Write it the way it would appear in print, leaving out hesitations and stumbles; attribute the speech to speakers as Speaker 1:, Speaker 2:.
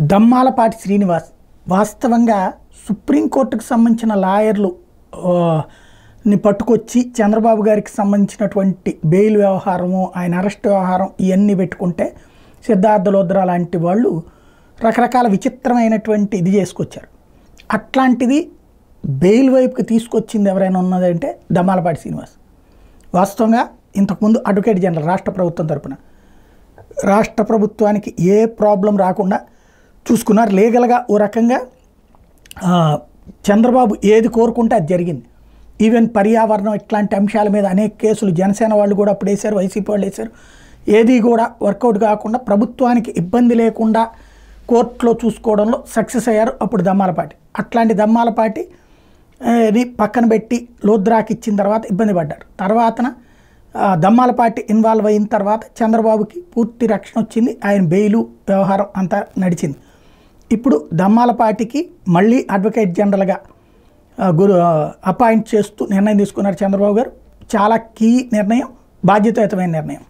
Speaker 1: దమ్మాలపాటి శ్రీనివాస్ వాస్తవంగా సుప్రీంకోర్టుకు సంబంధించిన లాయర్లు ని పట్టుకొచ్చి చంద్రబాబు గారికి సంబంధించినటువంటి బెయిల్ వ్యవహారము ఆయన అరెస్ట్ వ్యవహారం ఇవన్నీ పెట్టుకుంటే సిద్ధార్థ లోద్రా లాంటి వాళ్ళు రకరకాల విచిత్రమైనటువంటి ఇది చేసుకొచ్చారు. అట్లాంటిది బెయిల్ వైపుకి తీసుకొచ్చింది ఎవరైనా ఉన్నదంటే దమ్మాలపాటి శ్రీనివాస్. వాస్తవంగా ఇంతకుముందు అడ్వకేట్ జనరల్ రాష్ట్ర ప్రభుత్వం తరపున రాష్ట్ర ప్రభుత్వానికి ఏ ప్రాబ్లం రాకుండా చూసుకున్నారు. లీగల్గా ఓ రకంగా చంద్రబాబు ఏది కోరుకుంటే అది జరిగింది. ఈవెన్ పర్యావరణం ఇట్లాంటి అంశాల మీద అనేక కేసులు జనసేన వాళ్ళు కూడా అప్పుడు వేశారు, వైసీపీ వాళ్ళు వేశారు. ఏది కూడా వర్కౌట్ కాకుండా ప్రభుత్వానికి ఇబ్బంది లేకుండా కోర్టులో చూసుకోవడంలో సక్సెస్ అయ్యారు అప్పుడు దమ్మాలపాటి. అట్లాంటి దమ్మాలపాటి ఇది పక్కన పెట్టి లోద్రాకి ఇచ్చిన తర్వాత ఇబ్బంది పడ్డారు. తర్వాతన దమ్మాలపాటి ఇన్వాల్వ్ అయిన తర్వాత చంద్రబాబుకి పూర్తి రక్షణ వచ్చింది. ఆయన బెయిలు వ్యవహారం అంతా నడిచింది. ఇప్పుడు దమ్మాలపాటికి మళ్ళీ అడ్వకేట్ జనరల్గా అపాయింట్ చేస్తూ నిర్ణయం తీసుకున్నారు చంద్రబాబు గారు. చాలా కీ నిర్ణయం, బాధ్యతాయుతమైన నిర్ణయం.